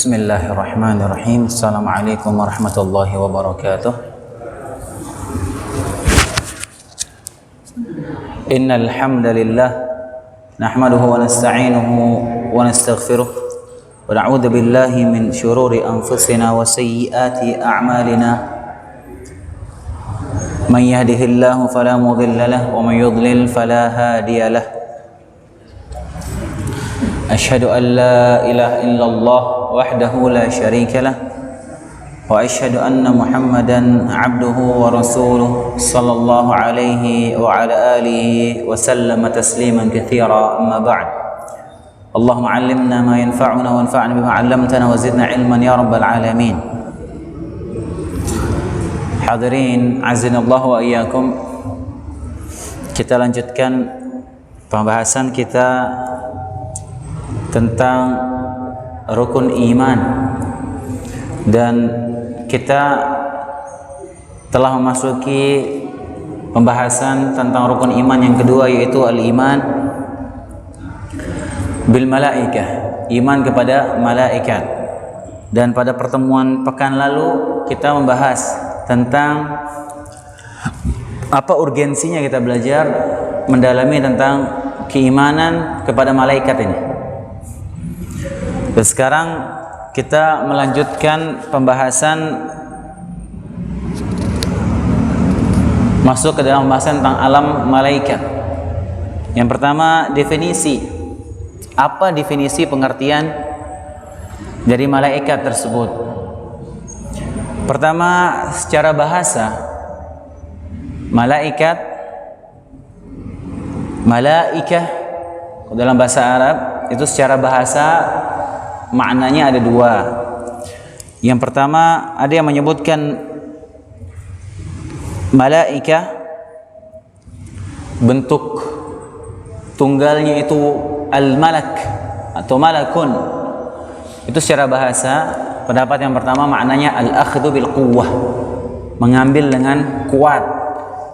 Bismillahirrahmanirrahim. Assalamualaikum warahmatullahi wabarakatuh. Innal hamdalillah nahmaduhu wa nasta'inuhu wa nastaghfiruh wa na'udzu billahi min shururi anfusina wa sayyiati a'malina. Man yahdihillahu fala mudilla lahu wa man yudlil fala hadiya lahu. Asyhadu an la ilaha illallah wahdahu la syarika lah wa asyhadu anna Muhammadan abduhu wa rasuluh sallallahu alaihi wa ala alihi wa sallama tasliman katsira, amma ba'd. Allahumma 'allimna ma yanfa'una wanfa'na bima 'allamtana wa zidna ilman ya rabbal alamin. Hadirin azinallahu wa iyyakum, kita lanjutkan pembahasan kita tentang rukun iman, dan kita telah memasuki pembahasan tentang rukun iman yang kedua, yaitu al-iman bil malaikah, iman kepada malaikat. Dan pada pertemuan pekan lalu kita membahas tentang apa urgensinya kita belajar mendalami tentang keimanan kepada malaikat ini. Dan sekarang kita melanjutkan pembahasan, masuk ke dalam pembahasan tentang alam malaikat. Yang pertama, definisi. Apa definisi pengertian dari malaikat tersebut? Pertama, secara bahasa, malaikah dalam bahasa Arab itu secara bahasa maknanya ada dua. Yang pertama, ada yang menyebutkan malaikah bentuk tunggalnya itu al-malak atau malakun. Itu secara bahasa. Pendapat yang pertama maknanya al-akhdhu bil quwwah, mengambil dengan kuat.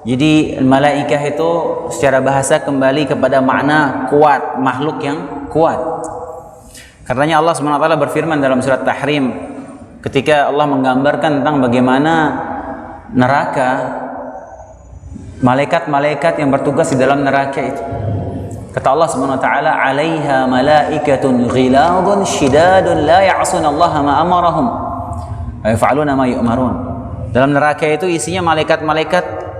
Jadi malaikah itu secara bahasa kembali kepada makna kuat, makhluk yang kuat. Karenanya Allah SWT berfirman dalam surat Tahrim ketika Allah menggambarkan tentang bagaimana neraka, malaikat-malaikat yang bertugas di dalam neraka itu. Kata Allah SWT, "'alaiha malaikatun ghiladun shidadun la ya'sunallaha ma amarahum wa yaf'aluna ma yu'marun." Dalam neraka itu isinya malaikat-malaikat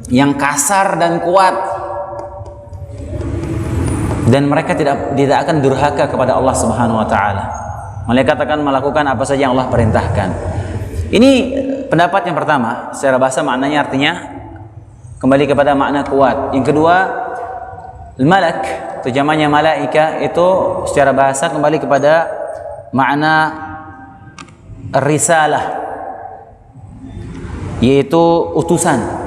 yang kasar dan kuat, dan mereka tidak akan durhaka kepada Allah Subhanahu wa taala. Malaikat akan melakukan apa saja yang Allah perintahkan. Ini pendapat yang pertama, secara bahasa maknanya artinya kembali kepada makna kuat. Yang kedua, al-malak, itu jamannya malaika, itu secara bahasa kembali kepada makna risalah, yaitu utusan.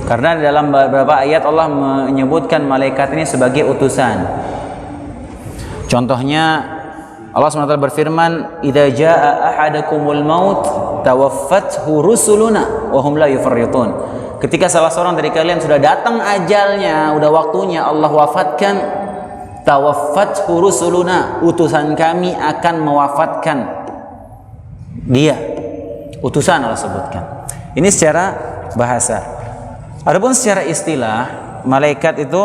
Karena dalam beberapa ayat Allah menyebutkan malaikat ini sebagai utusan. Contohnya Allah SWT berfirman, "Idza jaa ahadakumul maut tawaffathu rusuluna wa hum la yufarritun." Ketika salah seorang dari kalian sudah datang ajalnya, udah waktunya Allah wafatkan, tawaffathu rusuluna, utusan kami akan mewafatkan dia. Utusan Allah sebutkan. Ini secara bahasa. Adapun secara istilah, malaikat itu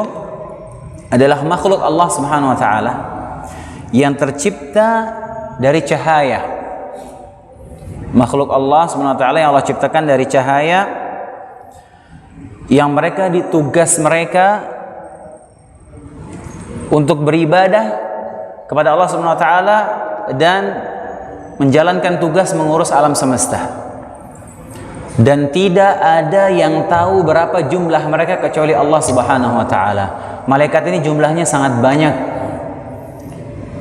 adalah makhluk Allah Subhanahu wa taala yang tercipta dari cahaya. Makhluk Allah Subhanahu wa taala yang Allah ciptakan dari cahaya, yang mereka ditugas mereka untuk beribadah kepada Allah Subhanahu wa taala dan menjalankan tugas mengurus alam semesta. Dan tidak ada yang tahu berapa jumlah mereka kecuali Allah Subhanahu wa taala. Malaikat ini jumlahnya sangat banyak.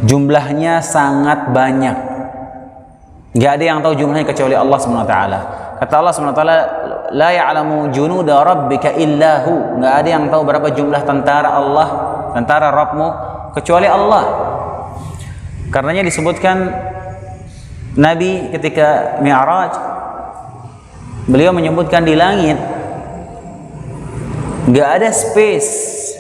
Jumlahnya sangat banyak. Enggak ada yang tahu jumlahnya kecuali Allah Subhanahu wa taala. Kata Allah Subhanahu wa taala, "La ya'lamu junuda rabbika illa hu." Enggak ada yang tahu berapa jumlah tentara Allah, tentara Rabbmu kecuali Allah. Karenanya disebutkan Nabi ketika Mi'raj, beliau menyebutkan di langit nggak ada space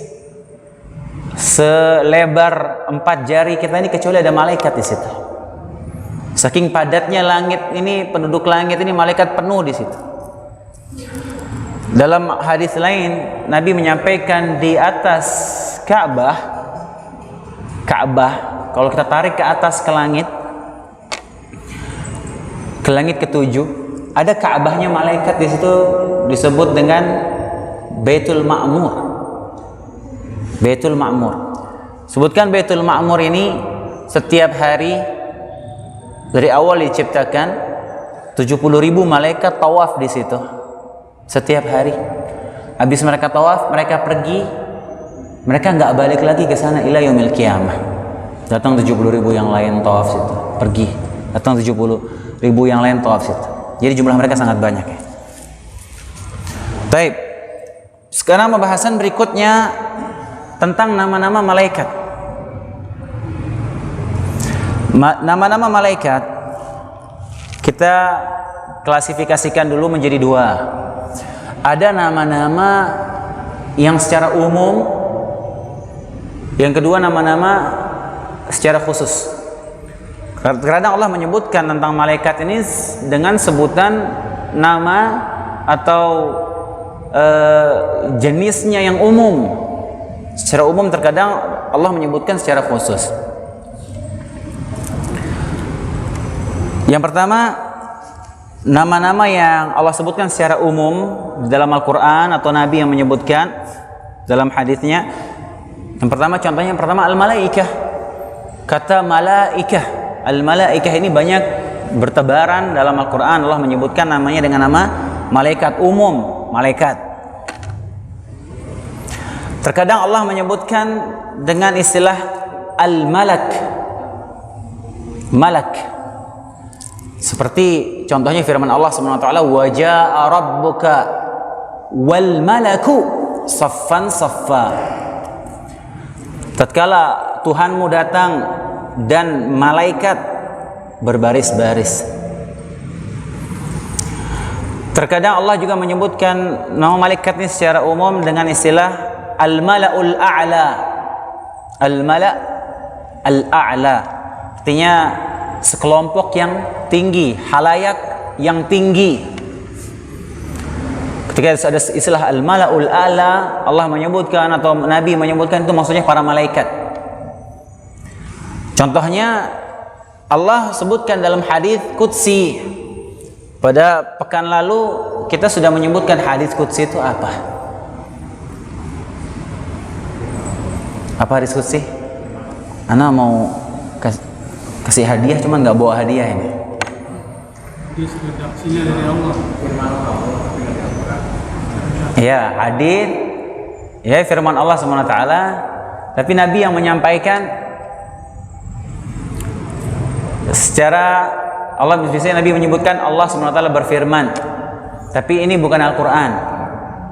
selebar 4 jari kita ini kecuali ada malaikat di situ. Saking padatnya langit ini, penduduk langit ini, malaikat penuh di situ. Dalam hadis lain Nabi menyampaikan di atas Ka'bah, kalau kita tarik ke atas ke langit ketujuh, ada Ka'bahnya malaikat di situ, disebut dengan Baitul Ma'mur. Baitul Ma'mur. Sebutkan Baitul Ma'mur ini setiap hari dari awal diciptakan 70.000 malaikat tawaf di situ setiap hari. Habis mereka tawaf, mereka pergi, mereka nggak balik lagi ke sana ila yaumil qiyamah. Datang 70.000 yang lain tawaf situ, pergi. Datang 70.000 yang lain tawaf situ. Jadi jumlah mereka sangat banyak ya. Baik. Sekarang pembahasan berikutnya tentang nama-nama malaikat. Nama-nama malaikat kita klasifikasikan dulu menjadi dua. Ada nama-nama yang secara umum, yang kedua nama-nama secara khusus. Kadang Allah menyebutkan tentang malaikat ini dengan sebutan nama atau jenisnya yang umum. Secara umum terkadang Allah menyebutkan secara khusus. Yang pertama, nama-nama yang Allah sebutkan secara umum di dalam Al-Quran atau Nabi yang menyebutkan dalam hadisnya. Yang pertama, contohnya yang pertama al-malaikah. Kata malaikah, al-malaikah ini banyak bertebaran dalam Al-Quran. Allah menyebutkan namanya dengan nama malaikat umum, malaikat. Terkadang Allah menyebutkan dengan istilah al-malak, malak. Seperti contohnya firman Allah SWT, wa jaa rabbuka wal malaku saffan saffa. Tatkala Tuhanmu datang dan malaikat berbaris-baris. Terkadang Allah juga menyebutkan nama malaikat ini secara umum dengan istilah al-mala'ul a'la. Al-mala' al-a'la artinya sekelompok yang tinggi, halayak yang tinggi. Ketika ada istilah al-mala'ul a'la, Allah menyebutkan atau Nabi menyebutkan itu maksudnya para malaikat. Contohnya Allah sebutkan dalam hadis qudsi. Pada pekan lalu kita sudah menyebutkan hadis qudsi itu apa? Apa hadis qudsi? Ana mau kasih hadiah, cuman nggak bawa hadiah ini. Redaksinya dari Allah. Ya, hadis, ya firman Allah SWT. Tapi Nabi yang menyampaikan secara Allah, biasanya Nabi menyebutkan Allah SWT berfirman. Tapi ini bukan Al-Quran.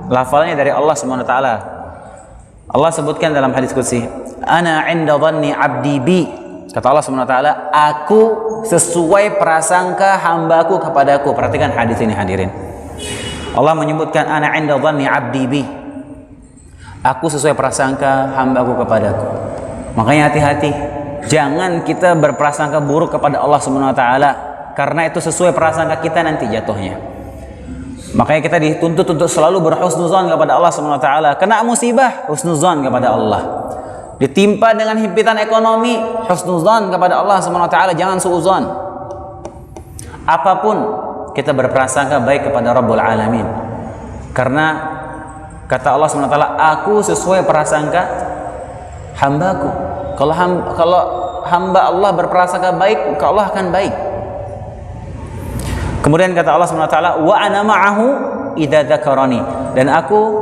Lafalnya dari Allah SWT. Allah sebutkan dalam hadis qudsi, Ana inda dhanni abdi bi. Kata Allah SWT, aku sesuai prasangka hambaku kepadaku. Perhatikan hadis ini hadirin. Allah menyebutkan ana inda dhanni abdi bi. Aku sesuai prasangka hambaku kepadaku. Makanya hati-hati. Jangan kita berprasangka buruk kepada Allah SWT. Karena itu sesuai prasangka kita nanti jatuhnya. Makanya kita dituntut untuk selalu berhusnuzan kepada Allah SWT. Kena musibah, husnuzan kepada Allah. Ditimpa dengan himpitan ekonomi, husnuzan kepada Allah SWT, jangan suuzan. Apapun kita berprasangka baik kepada Rabbul Alamin. Karena kata Allah SWT, aku sesuai prasangka hambaku. Kalau hamba Allah berprasangka baik, maka Allah akan baik. Kemudian kata Allah SWT, wa ana ma'ahu idza dzakarani. Dan aku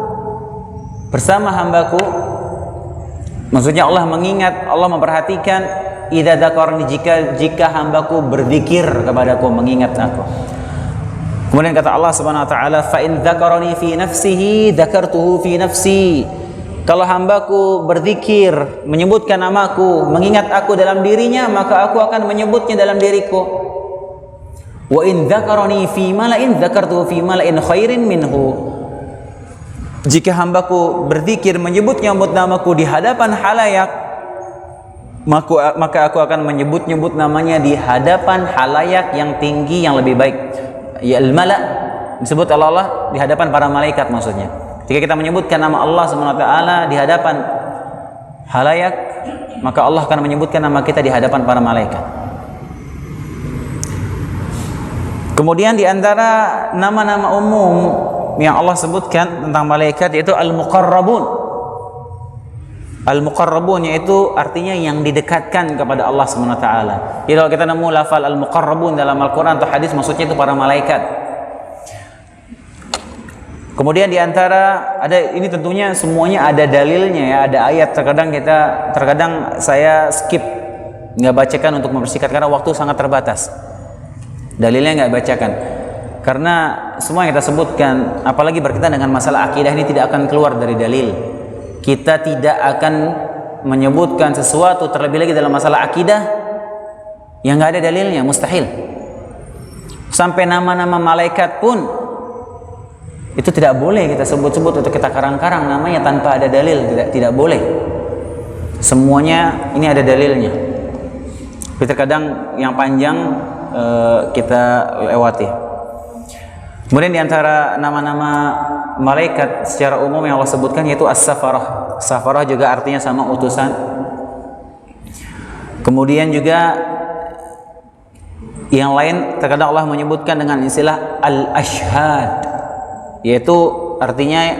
bersama hambaku. Maksudnya Allah mengingat, Allah memperhatikan idza dzakarni, jika hambaku berzikir kepadaku, mengingat aku. Kemudian kata Allah Subhanahu wa taala, fa in dzakarani fi nafsihi dzakartuhu fi nafsi. Kalau hambaku berzikir, menyebutkan namaku, mengingat aku dalam dirinya, maka aku akan menyebutnya dalam diriku. Wa in dzakarani fi mala'in dzakartuhu fi mala'in khairin minhu. Jika hambaku berzikir, menyebut namaku di hadapan halayak, maka aku akan menyebut-nyebut namanya di hadapan halayak yang tinggi yang lebih baik. Ya al-mala disebut Allah di hadapan para malaikat maksudnya. Ketika kita menyebutkan nama Allah Subhanahu wa taala di hadapan halayak, maka Allah akan menyebutkan nama kita di hadapan para malaikat. Kemudian di antara nama-nama umum yang Allah sebutkan tentang malaikat yaitu al-muqarrabun. Al-muqarrabun yaitu artinya yang didekatkan kepada Allah Subhanahu wa taala. Jadi kalau kita nemu lafal al-muqarrabun dalam Al-Qur'an atau hadis, maksudnya itu para malaikat. Kemudian di antara ini tentunya semuanya ada dalilnya ya, ada ayat. Terkadang saya skip, nggak bacakan untuk mempersingkat karena waktu sangat terbatas. Dalilnya nggak bacakan. Karena semua yang kita sebutkan, apalagi berkaitan dengan masalah akidah ini tidak akan keluar dari dalil. Kita tidak akan menyebutkan sesuatu terlebih lagi dalam masalah akidah yang nggak ada dalilnya, mustahil. Sampai nama-nama malaikat pun itu tidak boleh kita sebut-sebut atau kita karang-karang namanya tanpa ada dalil, tidak boleh. Semuanya ini ada dalilnya. Tapi terkadang yang panjang kita lewati. Kemudian di antara nama-nama malaikat secara umum yang Allah sebutkan yaitu as-safarah. Safarah juga artinya sama utusan. Kemudian juga yang lain terkadang Allah menyebutkan dengan istilah al-ashhad, yaitu artinya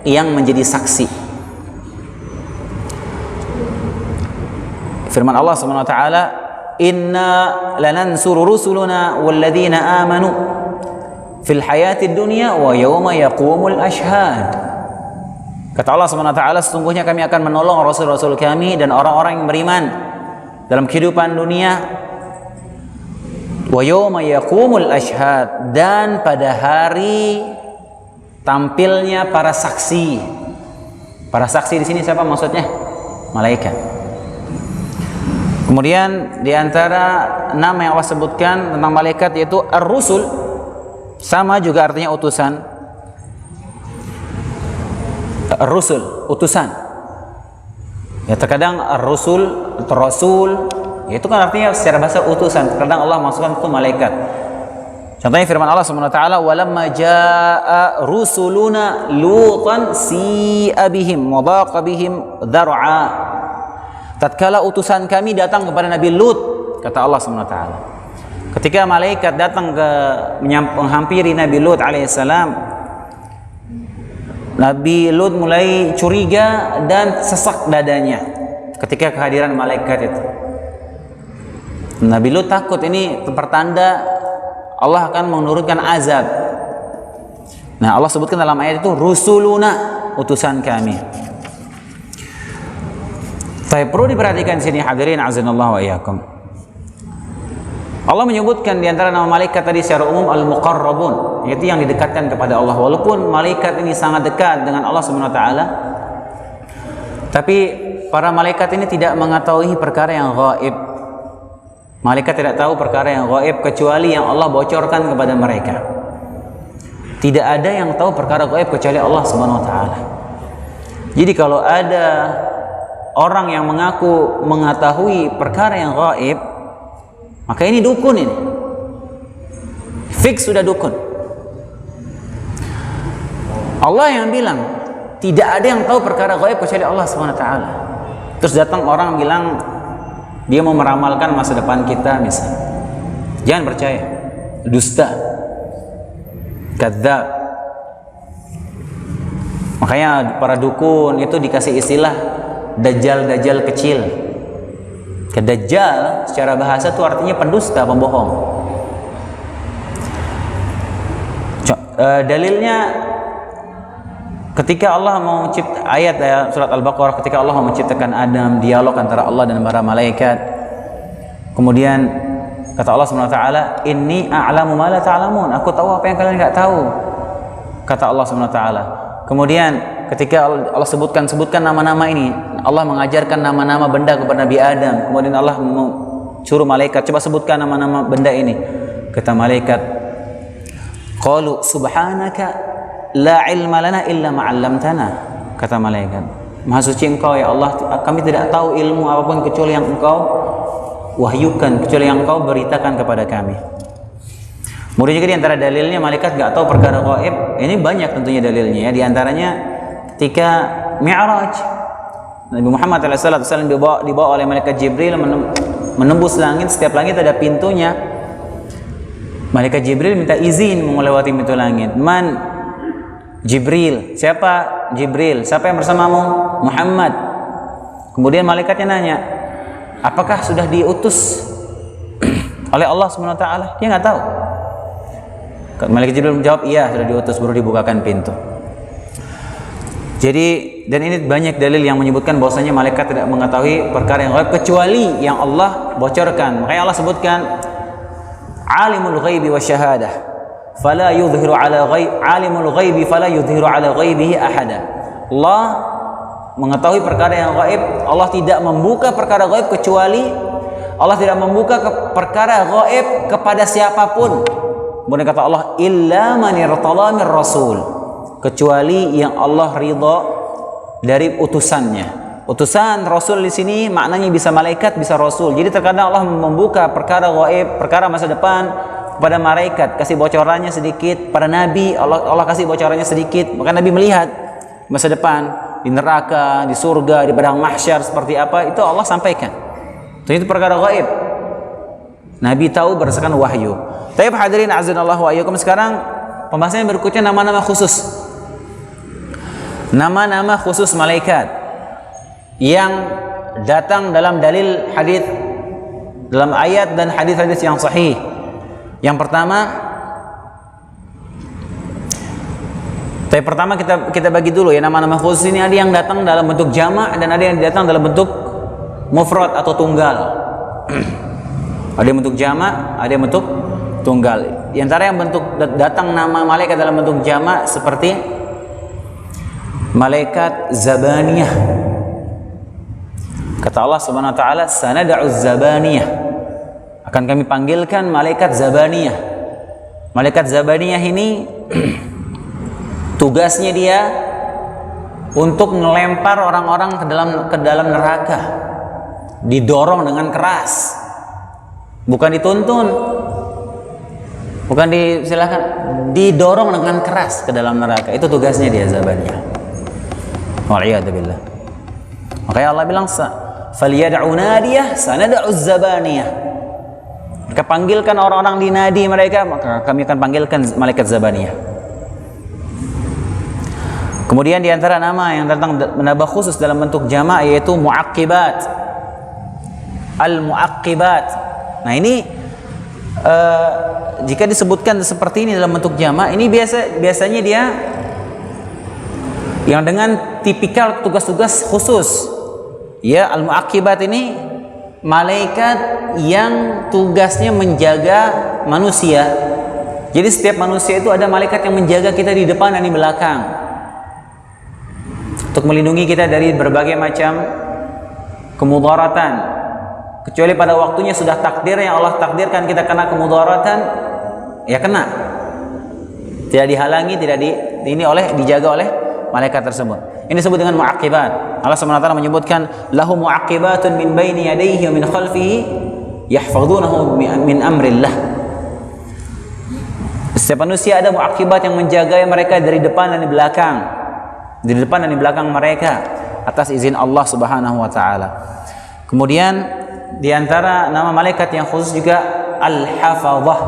yang menjadi saksi. Firman Allah Subhanahu wa taala, "Inna lanansuru rusuluna walladzina amanu fil hayatid dunya wa yawma yaqumul ashhad." Kata Allah Subhanahu wa taala, sesungguhnya kami akan menolong rasul-rasul kami dan orang-orang yang beriman dalam kehidupan dunia, wa yawma yaqumul ashhad, dan pada hari tampilnya para saksi. Para saksi di sini siapa maksudnya? Malaikat. Kemudian di antara nama yang Allah sebutkan tentang malaikat yaitu ar-rusul, sama juga artinya utusan. Ar-rusul, utusan. Ya terkadang ar-rusul atau rasul, itu kan artinya secara bahasa utusan. Terkadang Allah masukkan itu malaikat. Contohnya firman Allah Subhanahu wa taala, "Walamma jaa rusuluna lutan si'a bihim wa daqa bihim dzar'a." Tatkala utusan kami datang kepada Nabi Lut, kata Allah Subhanahu wa taala. Ketika malaikat datang menghampiri Nabi Lut alaihissalam, Nabi Lut mulai curiga dan sesak dadanya ketika kehadiran malaikat itu. Nabi Lut takut, ini pertanda Allah akan menurunkan azab. Nah, Allah sebutkan dalam ayat itu rusuluna, utusan kami. Tapi perlu diperhatikan sini hadirin azanallahu wa iyyakum. Allah menyebutkan di antara nama malaikat tadi secara umum al-muqarrabun, yaitu yang didekatkan kepada Allah. Walaupun malaikat ini sangat dekat dengan Allah Subhanahu wa taala, tapi para malaikat ini tidak mengetahui perkara yang gaib. Malaikat tidak tahu perkara yang gaib kecuali yang Allah bocorkan kepada mereka. Tidak ada yang tahu perkara gaib kecuali Allah Subhanahu wa taala. Jadi kalau ada orang yang mengaku mengetahui perkara yang gaib, maka ini dukun ini. Fix sudah dukun. Allah yang bilang tidak ada yang tahu perkara gaib kecuali Allah Subhanahu wa taala. Terus datang orang bilang dia mau meramalkan masa depan kita misalnya. Jangan percaya. Dusta. Kadzdzab. Makanya para dukun itu dikasih istilah dajjal-dajjal kecil. Dajjal secara bahasa itu artinya pendusta, pembohong. Dalilnya ketika Allah mau mencipta ayat surat Al-Baqarah, ketika Allah mau menciptakan Adam, dialog antara Allah dan para malaikat. Kemudian kata Allah Subhanahu wa taala, "Inni a'lamu ma la ta'lamun." Aku tahu apa yang kalian enggak tahu. Kata Allah Subhanahu wa taala. Kemudian ketika Allah sebutkan nama-nama ini, Allah mengajarkan nama-nama benda kepada Nabi Adam. Kemudian Allah suruh malaikat, coba sebutkan nama-nama benda ini. Kata malaikat, qalu subhanaka la ilma lana illa ma 'allamtana. Kata malaikat, Maha suci Engkau ya Allah, kami tidak tahu ilmu apapun kecuali yang Engkau wahyukan, kecuali yang Engkau beritakan kepada kami. Kemudian juga di antara dalilnya malaikat gak tahu perkara gaib. Ini banyak tentunya dalilnya ya. Di antaranya ketika Mi'raj, Nabi Muhammad SAW dibawa oleh malaikat Jibril menembus langit. Setiap langit ada pintunya. Malaikat Jibril minta izin melewati pintu langit. Man? Jibril. Siapa? Jibril. Siapa yang bersamamu? Muhammad. Kemudian malaikatnya nanya, apakah sudah diutus oleh Allah SWT? Dia nggak tahu. Malaikat Jibril menjawab, iya sudah diutus, baru dibukakan pintu. Jadi, dan ini banyak dalil yang menyebutkan bahwasanya malaikat tidak mengetahui perkara yang gaib kecuali yang Allah bocorkan. Makanya Allah sebutkan alimul ghaibi wasyahadah fala yudhiru ala ghaib, alimul ghaibi fala yudhiru ala ghaibihi ahada. Allah mengetahui perkara yang gaib. Allah tidak membuka perkara gaib kecuali Allah tidak membuka perkara gaib kepada siapapun. Kemudian kata Allah, illa man irtala mir rasul, kecuali yang Allah ridha dari utusannya. Utusan rasul di sini maknanya bisa malaikat, bisa rasul. Jadi terkadang Allah membuka perkara gaib, perkara masa depan kepada malaikat, kasih bocorannya sedikit. Pada nabi Allah kasih bocorannya sedikit, maka nabi melihat masa depan di neraka, di surga, di padang mahsyar seperti apa, itu Allah sampaikan. Itu perkara gaib. Nabi tahu berdasarkan wahyu. Tapi hadirin azanallahu wa iyyakum, sekarang pembahasan yang berikutnya nama-nama khusus. Nama-nama khusus malaikat yang datang dalam dalil hadis, dalam ayat dan hadis-hadis yang sahih. Yang pertama kita bagi dulu ya, nama-nama khusus ini ada yang datang dalam bentuk jamak dan ada yang datang dalam bentuk mufrad atau tunggal. Ada yang bentuk jamak, ada yang bentuk tunggal. Di antara yang bentuk datang nama malaikat dalam bentuk jamak seperti malaikat Zabaniyah. Kata Allah Subhanahu wa taala, sanad'u Zabaniyah. Akan kami panggilkan malaikat Zabaniyah. Malaikat Zabaniyah ini tugasnya dia untuk melempar orang-orang ke dalam neraka. Didorong dengan keras. Bukan dituntun. Bukan silakan, didorong dengan keras ke dalam neraka. Itu tugasnya dia, Zabaniyah. Wa'iyadzubillah. Makanya Allah bilang, "Falyad'u nadiyah sanad'u Zabaniyah." Maka panggilkan orang-orang di nadi mereka, maka kami akan panggilkan malaikat Zabaniyah. Kemudian di antara nama yang datang menambah khusus dalam bentuk jamak yaitu mu'aqqibat. Al-mu'aqqibat. Nah ini jika disebutkan seperti ini dalam bentuk jamak, ini biasanya dia yang dengan tipikal tugas-tugas khusus. Ya, al-mu'aqqibat ini malaikat yang tugasnya menjaga manusia. Jadi setiap manusia itu ada malaikat yang menjaga kita di depan dan di belakang, untuk melindungi kita dari berbagai macam kemudaratan. Kecuali pada waktunya sudah takdir yang Allah takdirkan kita kena kemudaratan, ya kena. Tidak dihalangi, tidak dijaga oleh malaikat tersebut. Ini disebut dengan mu'aqqibat. Allah SWT menyebutkan lahu mu'aqqibatun min baini yadayhi wa min khalfihi yahfazunahu min amrillah. Setiap manusia ada mu'aqqibat yang menjaga mereka dari depan dan di belakang. Di depan dan di belakang mereka atas izin Allah Subhanahu wa taala. Kemudian di antara nama malaikat yang khusus juga Al-Hafadhah.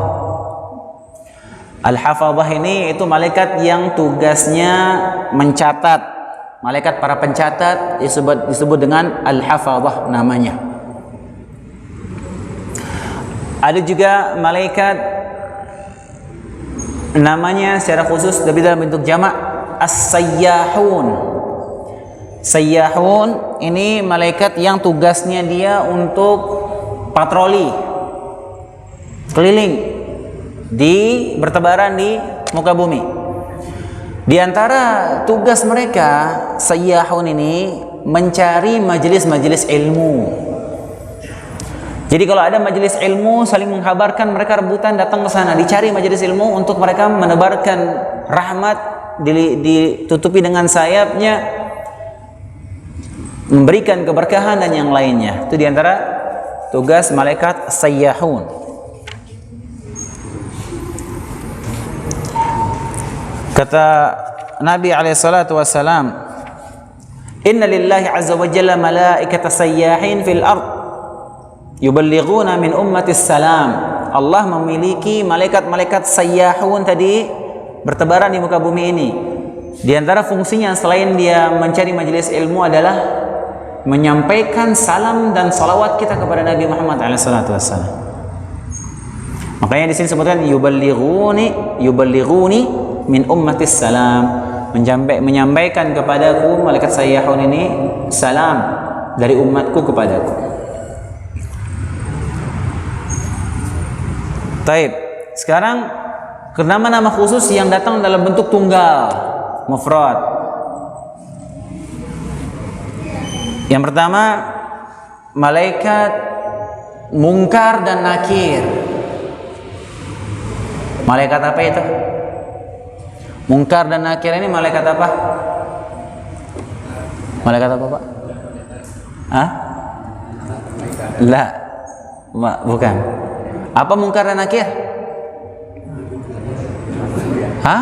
Al-Hafadhah ini itu malaikat yang tugasnya mencatat. Malaikat para pencatat disebut dengan Al-Hafadhah namanya. Ada juga malaikat namanya secara khusus tapi dalam bentuk jamak As-Sayyahun. Sayyahun ini malaikat yang tugasnya dia untuk patroli keliling bertebaran di muka bumi. Di antara tugas mereka Sayyahun ini mencari majelis-majelis ilmu. Jadi kalau ada majelis ilmu saling mengkabarkan, mereka rebutan datang ke sana, dicari majelis ilmu untuk mereka menebarkan rahmat, ditutupi dengan sayapnya memberikan keberkahan dan yang lainnya. Itu diantara tugas malaikat sayyahun. Kata Nabi alaihissalatu wassalam, inna lillahi azza wa jalla malaikata sayyahin fil ard yuballighuna min ummatis salam. Allah memiliki malaikat-malaikat sayyahun tadi bertebaran di muka bumi ini. Di antara fungsinya selain dia mencari majelis ilmu adalah menyampaikan salam dan salawat kita kepada Nabi Muhammad alaihissalatu wassalam. Makanya di sini sebutkan yuballighuni min ummatis salam, menyampaikan kepadaku malaikat sayyahun ini salam dari umatku kepadaku. Taib. Sekarang ke nama-nama khusus yang datang dalam bentuk tunggal, mufrad. Yang pertama, malaikat Munkar dan Nakir. Malaikat apa itu? Munkar dan Nakir ini malaikat apa? Malaikat apa, Pak? Hah? La, bukan. Apa Munkar dan Nakir? Hah?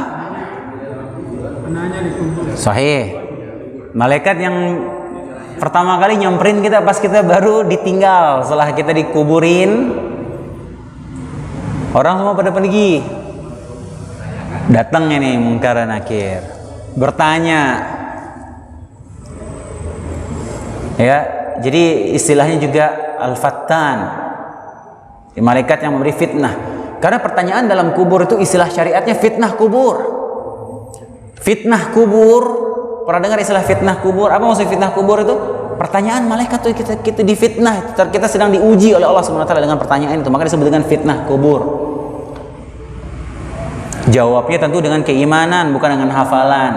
Sahih. Malaikat yang pertama kali nyamperin kita pas kita baru ditinggal, setelah kita dikuburin, orang semua pada pergi. Datang ini Munkar dan Nakir, bertanya. Ya, jadi istilahnya juga Al-Fattan, malaikat yang memberi fitnah. Karena pertanyaan dalam kubur itu istilah syariatnya fitnah kubur. Fitnah kubur, pernah dengar istilah fitnah kubur? Apa maksud fitnah kubur itu? Pertanyaan malaikat itu kita difitnah, kita sedang diuji oleh Allah Subhanahu wa taala dengan pertanyaan itu, maka disebut dengan fitnah kubur. Jawabnya tentu dengan keimanan, bukan dengan hafalan.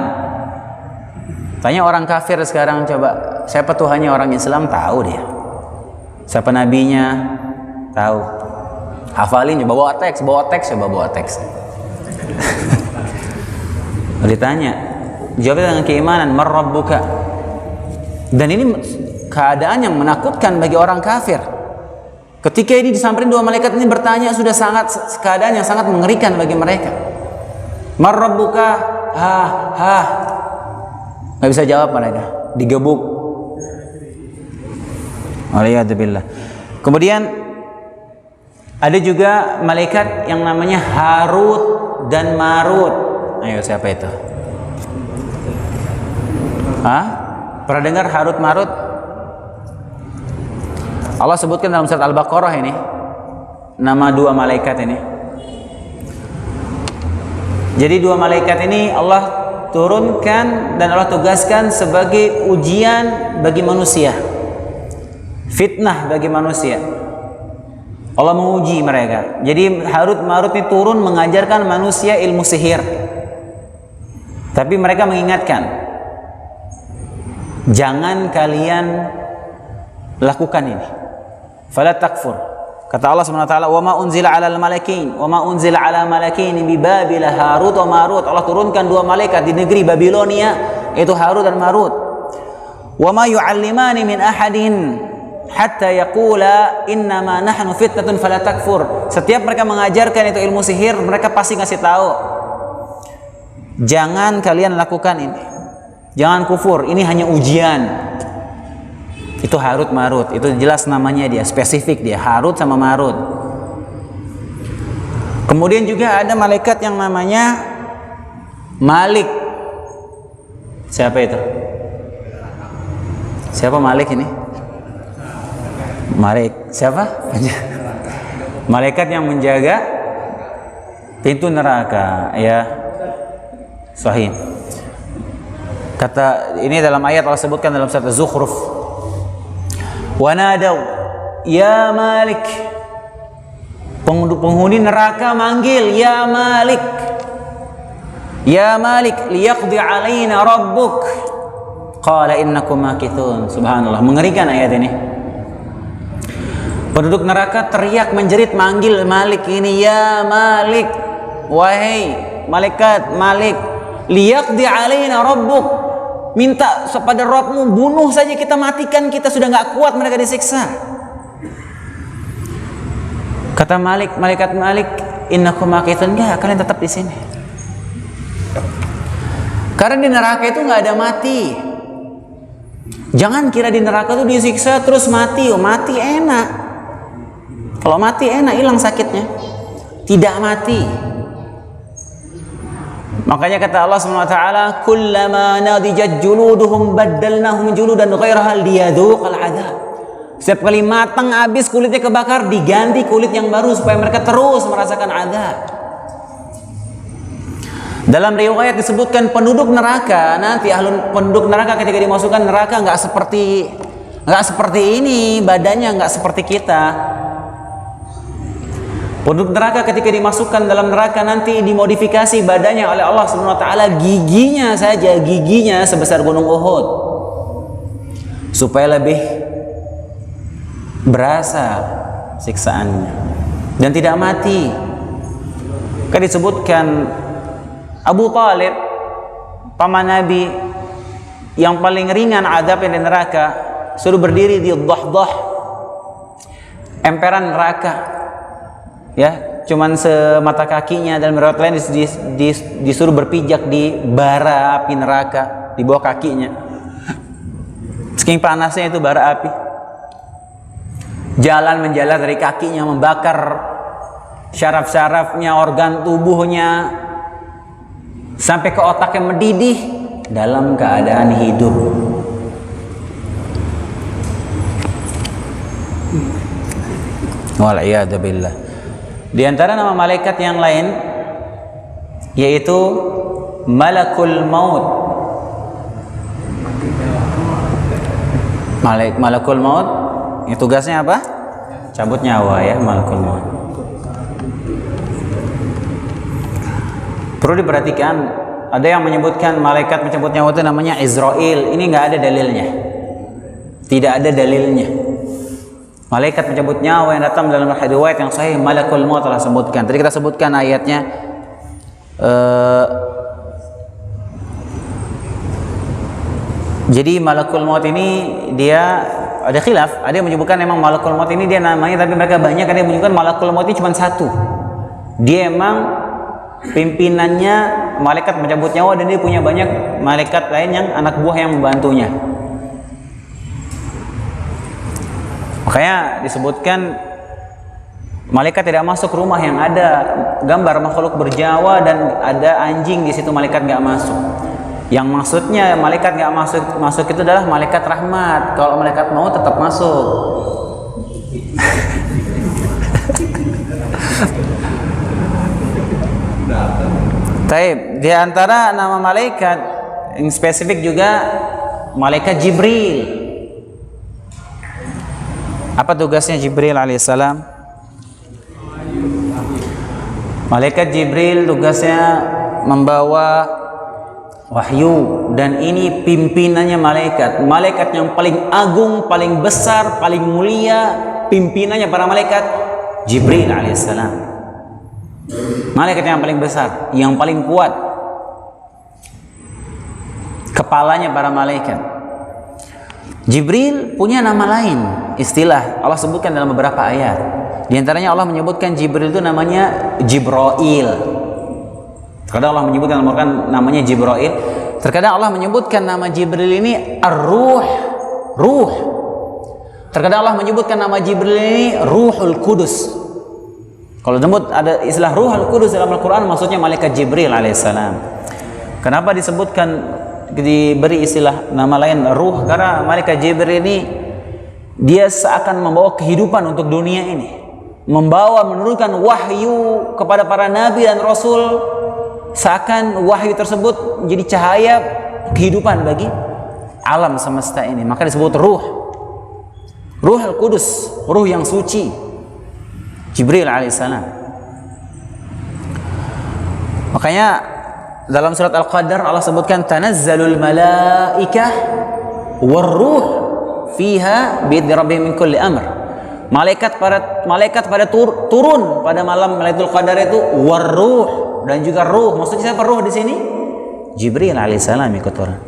Tanya orang kafir sekarang, coba siapa Tuhannya, orang Islam tahu dia. Siapa nabinya? Tahu. Hafalin, coba bawa teks. Ditanya, jawabnya dengan keimanan, man rabbuka. Dan ini keadaan yang menakutkan bagi orang kafir. Ketika ini disamperin dua malaikat ini bertanya, sudah sangat keadaan yang sangat mengerikan bagi mereka. Man rabbuka? Nggak bisa jawab mereka, digebuk. Waliyadzubillah. Kemudian ada juga malaikat yang namanya Harut dan Marut. Ayo, siapa itu? Hah? Pernah dengar Harut Marut? Allah sebutkan dalam surat Al-Baqarah ini nama dua malaikat ini. Jadi dua malaikat ini Allah turunkan dan Allah tugaskan sebagai ujian bagi manusia, fitnah bagi manusia. Allah menguji mereka. Jadi Harut Marut ini turun mengajarkan manusia ilmu sihir. Tapi mereka mengingatkan, jangan kalian lakukan ini. Fala takfur. Kata Allah Subhanahu wa taala, "Wa ma unzila 'alal malaikain, wa ma unzila 'ala malaikain bi Babil Harut wa Marut." Allah turunkan dua malaikat di negeri Babilonia, yaitu Harut dan Marut. "Wa ma yu'allimani min ahadin hatta yaqula innama nahnu fitnatun fala takfur." Setiap mereka mengajarkan itu ilmu sihir, mereka pasti ngasih tahu, jangan kalian lakukan ini, jangan kufur, ini hanya ujian. Itu Harut Marut, itu jelas namanya dia, spesifik dia, Harut sama Marut. Kemudian juga ada malaikat yang namanya Malik. Siapa itu? Siapa Malik ini? Malik siapa? Malaikat yang menjaga pintu neraka, ya. Sahih. Kata ini dalam ayat Allah sebutkan dalam surat Az-Zukhruf, wa nadaw ya Malik. Penghuni neraka manggil, ya Malik, ya Malik, liyaqdi alaina rabbuk qala innakum makithun. Subhanallah, mengerikan ayat ini. Penduduk neraka teriak menjerit manggil Malik ini, ya Malik, wahai malaikat Malik, liyaqdi alaina rabbuk, minta kepada Rabbmu, bunuh saja kita, matikan kita, sudah nggak kuat mereka disiksa. Kata malaikat Malik, innakum makithun, enggak, kalian tetap di sini. Karena di neraka itu nggak ada mati. Jangan kira di neraka itu disiksa terus mati. Oh, mati enak. Kalau mati enak, hilang sakitnya. Tidak mati. Makanya kata Allah SWT, kullama nadijat juluduhum baddalnahum juludan ghairaha liyadhuqal adzab. Setiap kali matang habis kulitnya kebakar, diganti kulit yang baru supaya mereka terus merasakan azab. Dalam riwayat disebutkan penduduk neraka nanti, penduduk neraka ketika dimasukkan neraka nggak seperti ini, badannya nggak seperti kita. Penduduk neraka ketika dimasukkan dalam neraka nanti dimodifikasi badannya oleh Allah Subhanahu wa taala, giginya sebesar gunung Uhud. Supaya lebih berasa siksaannya dan tidak mati. Kan disebutkan Abu Talib, paman Nabi, yang paling ringan azabnya di neraka, suruh berdiri di dhah-dhah, emperan neraka. Ya, cuman semata kakinya, dan riwayat lain disuruh berpijak di bara api neraka di bawah kakinya. Saking panasnya itu bara api. Jalan menjalar dari kakinya, membakar syaraf-syarafnya, organ tubuhnya, sampai ke otaknya mendidih dalam keadaan hidup. Wal'iyadu billah. Di antara nama malaikat yang lain yaitu Malakul Maut. Malakul Maut, ini tugasnya apa? Cabut nyawa ya, Malakul Maut. Perlu diperhatikan, ada yang menyebutkan malaikat mencabut nyawa itu namanya Israel. Ini nggak ada dalilnya. Tidak ada dalilnya. Malaikat mencabut nyawa yang datang dalam riwayat yang sahih, Malakul Maut telah sebutkan. Tadi kita sebutkan ayatnya. Jadi Malakul Maut ini dia ada khilaf. Ada yang menyebutkan memang Malakul Maut ini dia namanya, tapi mereka banyak. Ada yang menyebutkan Malakul Maut ini cuma satu. Dia emang pimpinannya malaikat mencabut nyawa, dan dia punya banyak malaikat lain yang anak buah yang membantunya. Makanya disebutkan malaikat tidak masuk rumah yang ada gambar makhluk berjawa dan ada anjing di situ, malaikat nggak masuk. Yang maksudnya malaikat nggak masuk itu adalah malaikat rahmat. Kalau malaikat mau tetap masuk. Taib, di antara nama malaikat yang spesifik juga malaikat Jibril. Apa tugasnya Jibril alaihissalam? Malaikat Jibril tugasnya membawa wahyu, dan ini pimpinannya malaikat yang paling agung, paling besar, paling mulia. Pimpinannya para malaikat Jibril alaihissalam. Malaikat yang paling besar, yang paling kuat, kepalanya para malaikat. Jibril punya nama lain, istilah Allah sebutkan dalam beberapa ayat. Di antaranya Allah menyebutkan Jibril itu namanya Jibril. Terkadang Allah menyebutkan namanya Jibril. Terkadang Allah menyebutkan nama Jibril ini Ar-Ruh, Ruh. Terkadang Allah menyebutkan nama Jibril ini Ruhul Kudus. Kalau disebut ada istilah Ruhul Kudus dalam Al-Quran, maksudnya malaikat Jibril alaihissalam. Kenapa disebutkan, diberi istilah nama lain ruh? Karena malaikat Jibril ini dia seakan membawa kehidupan untuk dunia ini, menurunkan wahyu kepada para nabi dan rasul, seakan wahyu tersebut menjadi cahaya kehidupan bagi alam semesta ini. Maka disebut ruh, Ruhul Kudus, ruh yang suci, Jibril alaihissalam. Makanya dalam surat Al-Qadar Allah sebutkan tanazzalul malaikah warruh fiha biidzni rabbihim min kulli amr. Malaikat pada turun pada malam Lailatul Qadar itu warruh, dan juga ruh. Maksudnya siapa ruh di sini? Jibril alaihissalam ikut turun.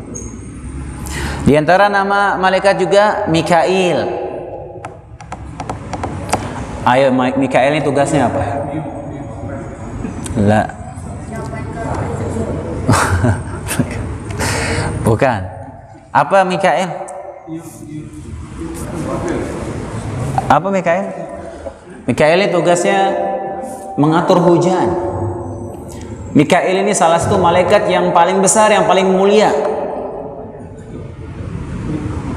Di antara nama malaikat juga Mikail. Ayo, Mikail ini tugasnya apa? La. Bukan. Apa Mikail? Apa Mikail? Mikail ini tugasnya mengatur hujan. Mikail ini salah satu malaikat yang paling besar, yang paling mulia.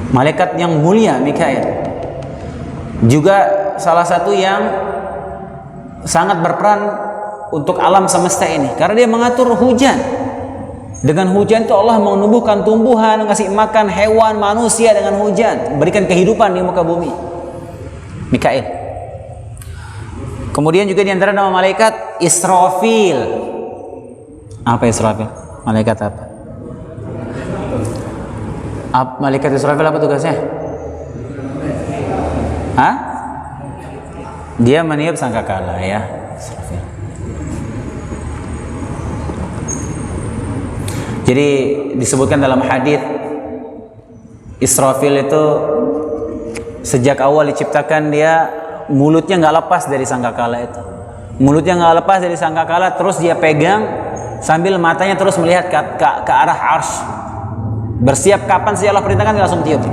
Malaikat yang mulia Mikail. Juga salah satu yang sangat berperan untuk alam semesta ini, karena dia mengatur hujan. Dengan hujan itu Allah menumbuhkan tumbuhan, ngasih makan hewan, manusia dengan hujan, berikan kehidupan di muka bumi. Mikail. Kemudian juga di antara nama malaikat Israfil. Apa Israfil? Malaikat apa? Malaikat Israfil apa tugasnya? Hah? Dia meniup sangkakala ya. Israfil. Jadi disebutkan dalam hadis Israfil itu sejak awal diciptakan dia mulutnya nggak lepas dari sangkakala itu. Mulutnya nggak lepas dari sangkakala, terus dia pegang sambil matanya terus melihat ke arah arsy. Bersiap kapan sih Allah perintahkan dia langsung tiup.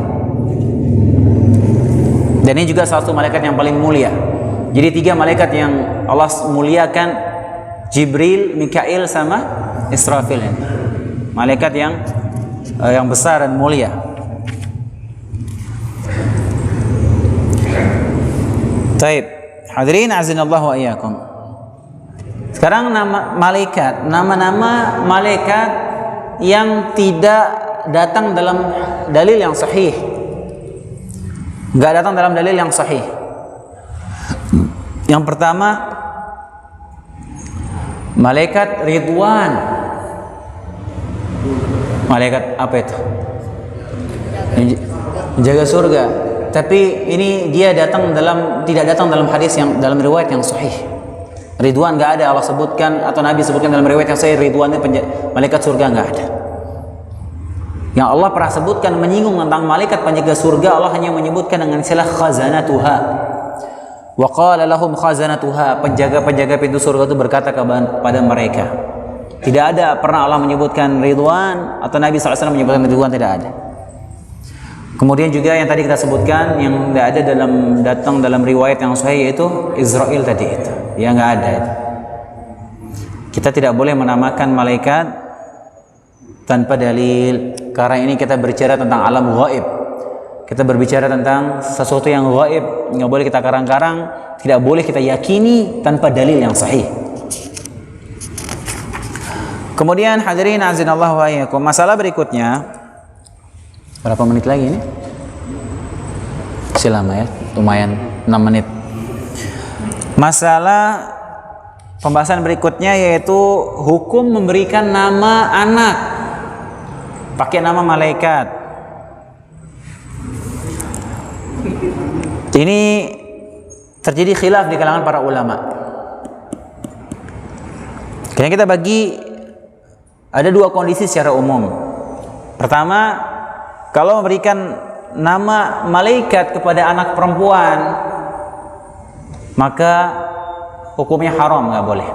Dan ini juga salah satu malaikat yang paling mulia. Jadi 3 malaikat yang Allah muliakan, Jibril, Mikail sama Israfil ini. Malaikat yang besar dan mulia. Taib, hadirin azinallahu wa iyyakum. Sekarang nama-nama malaikat yang tidak datang dalam dalil yang sahih. Enggak datang dalam dalil yang sahih. Yang pertama, malaikat Ridwan. Malaikat apa itu? Menjaga surga. Tapi ini dia tidak datang dalam hadis yang dalam riwayat yang sahih. Ridwan enggak ada Allah sebutkan atau Nabi sebutkan dalam riwayat yang sahih Ridwan itu malaikat surga, enggak ada. Yang Allah pernah sebutkan menyinggung tentang malaikat penjaga surga, Allah hanya menyebutkan dengan istilah khazanatuha. Wa qala lahum khazanatuha, penjaga-penjaga pintu surga itu berkata kepada mereka. Tidak ada pernah Allah menyebutkan Ridwan atau Nabi SAW menyebutkan Ridwan, tidak ada. Kemudian juga yang tadi kita sebutkan yang tidak ada datang dalam riwayat yang sahih yaitu Israel tadi itu. Ya enggak ada itu. Kita tidak boleh menamakan malaikat tanpa dalil. Karena ini kita berbicara tentang alam ghaib. Kita berbicara tentang sesuatu yang ghaib, nggak boleh kita karang-karang, tidak boleh kita yakini tanpa dalil yang sahih. Kemudian hadirin azinallahu wa iyyakum, masalah berikutnya. Berapa menit lagi ini? Masih lama ya, lumayan 6 menit. Masalah pembahasan berikutnya yaitu hukum memberikan nama anak pakai nama malaikat. Ini terjadi khilaf di kalangan para ulama. Kayaknya kita bagi ada 2 kondisi secara umum. Pertama, kalau memberikan nama malaikat kepada anak perempuan, maka hukumnya haram, nggak boleh.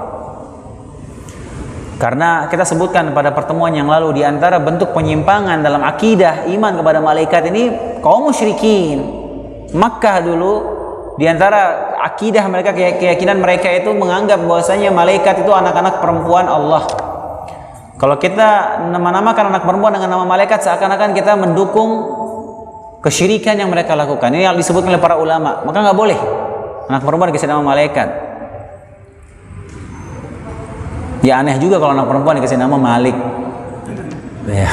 Karena kita sebutkan pada pertemuan yang lalu, di antara bentuk penyimpangan dalam akidah iman kepada malaikat ini kaum musyrikin Makkah dulu, di antara akidah mereka, keyakinan mereka itu menganggap bahwasanya malaikat itu anak-anak perempuan Allah. Kalau kita menamakan anak perempuan dengan nama malaikat, seakan-akan kita mendukung kesyirikan yang mereka lakukan. Ini yang disebutkan oleh para ulama. Maka nggak boleh anak perempuan dikasih nama malaikat. Ya aneh juga kalau anak perempuan dikasih nama Malik. Ya.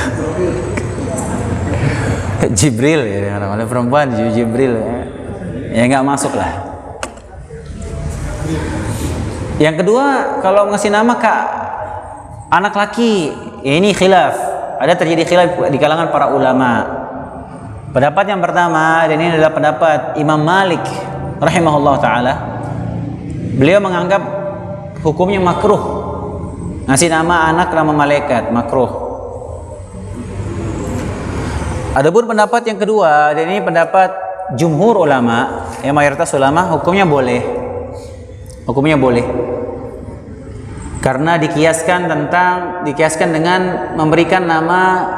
Jibril ya, anak perempuan Jibril ya. Ya nggak masuk lah. Yang kedua, kalau ngasih nama ke anak laki, ya ini khilaf. Ada terjadi khilaf di kalangan para ulama. Pendapat yang pertama, dan ini adalah pendapat Imam Malik rahimahullah taala. Beliau menganggap hukumnya makruh. Ngasih nama anak nama malaikat, makruh. Adapun pendapat yang kedua, dan ini pendapat jumhur ulama, mayoritas ulama, hukumnya boleh. Hukumnya boleh. Karena dikiaskan dengan memberikan nama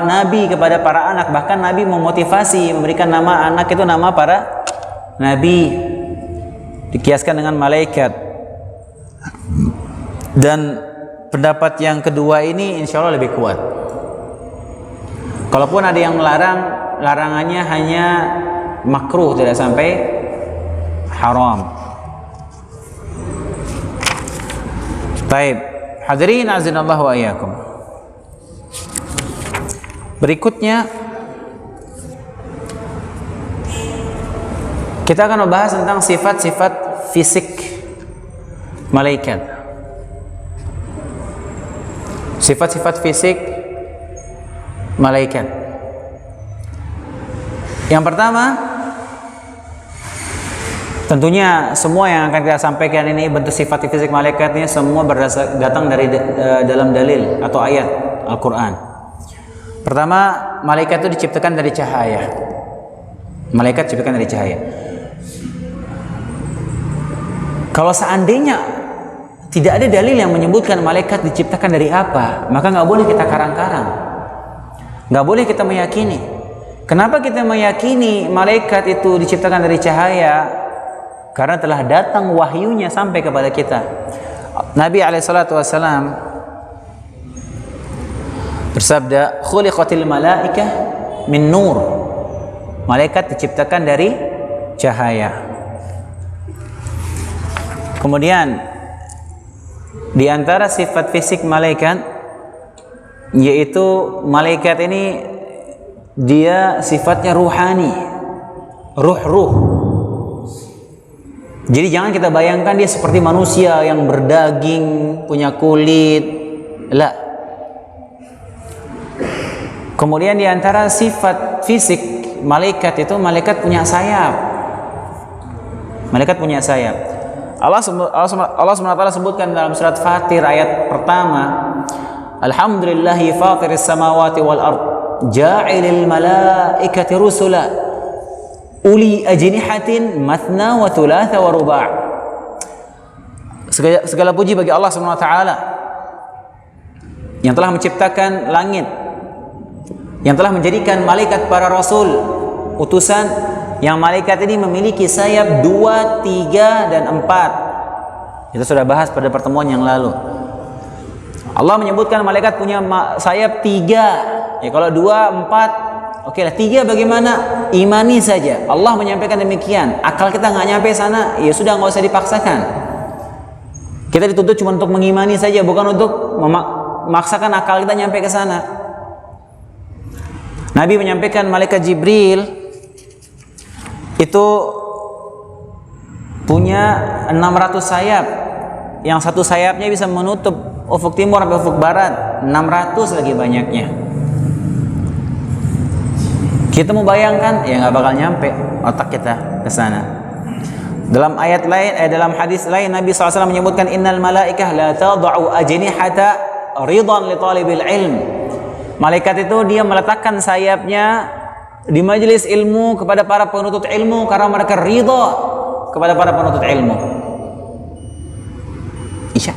nabi kepada para anak. Bahkan Nabi memotivasi memberikan nama anak itu nama para nabi. Dikiaskan dengan malaikat. Dan pendapat yang kedua ini insya Allah lebih kuat. Kalaupun ada yang melarang, larangannya hanya makruh, tidak sampai haram. Baik, hadirin azinallahu wa iyyakum. Berikutnya kita akan membahas tentang sifat-sifat fisik malaikat. Sifat-sifat fisik malaikat. Yang pertama, tentunya semua yang akan kita sampaikan ini bentuk sifat fisik malaikatnya semua datang dari dalam dalil atau ayat Al-Quran. Pertama, malaikat itu diciptakan dari cahaya. Malaikat diciptakan dari cahaya. Kalau seandainya tidak ada dalil yang menyebutkan malaikat diciptakan dari apa, maka nggak boleh kita karang-karang, nggak boleh kita meyakini. Kenapa kita meyakini malaikat itu diciptakan dari cahaya? Karena telah datang wahyunya sampai kepada kita. Nabi SAW bersabda, khuliqatil malaikah min nur. Malaikat diciptakan dari cahaya. Kemudian di antara sifat fisik malaikat, yaitu malaikat ini dia sifatnya ruhani, ruh. Jadi jangan kita bayangkan dia seperti manusia yang berdaging, punya kulit. La. Kemudian di antara sifat fisik malaikat itu, malaikat punya sayap. Malaikat punya sayap. Allah SWT sebutkan dalam surat Fatir ayat pertama, Alhamdulillahi fatiris samawati wal ard, ja'ilil malaikati rusula uli ajnihatin mathna wa thulatha wa ruba'. Segala puji bagi Allah SWT yang telah menciptakan langit, yang telah menjadikan malaikat para rasul, utusan, yang malaikat ini memiliki sayap 2, 3, dan 4. Kita sudah bahas pada pertemuan yang lalu. Allah menyebutkan malaikat punya sayap 3. Ya kalau 2, 4, oke lah. 3 bagaimana? Imani saja. Allah menyampaikan demikian. Akal kita nggak nyampe sana, ya sudah, nggak usah dipaksakan. Kita dituntut cuma untuk mengimani saja, bukan untuk memaksakan akal kita nyampe ke sana. Nabi menyampaikan malaikat Jibril itu punya 600 sayap. Yang satu sayapnya bisa menutup ufuk timur sampai ufuk barat. 600 lagi banyaknya. Kita mau bayangkan, ya nggak bakal nyampe otak kita ke sana. Dalam ayat lain, dalam hadis lain Nabi SAW menyebutkan, innal malaikah la tada'u ajnihata ridan li talibil ilm. Malaikat itu dia meletakkan sayapnya di majelis ilmu kepada para penuntut ilmu karena mereka ridha kepada para penuntut ilmu. Isya.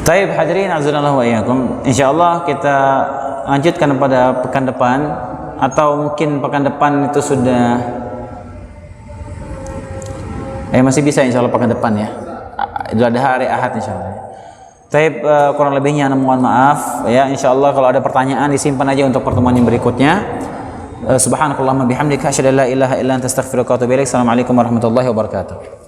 Taib hadirin azanallahu wa iyyakum. Insyaallah kita lanjutkan pada pekan depan, atau mungkin pekan depan itu sudah masih bisa insyaallah pekan depan ya. Idul Adha hari Ahad insyaallah. Taib, kurang lebihnya mohon maaf ya. Insyaallah kalau ada pertanyaan disimpan aja untuk pertemuan yang berikutnya. Subhanakallahumma bihamdika asyhadu an la ilaha illa anta astaghfiruka wa atubu ilaik. Assalamualaikum warahmatullahi wabarakatuh.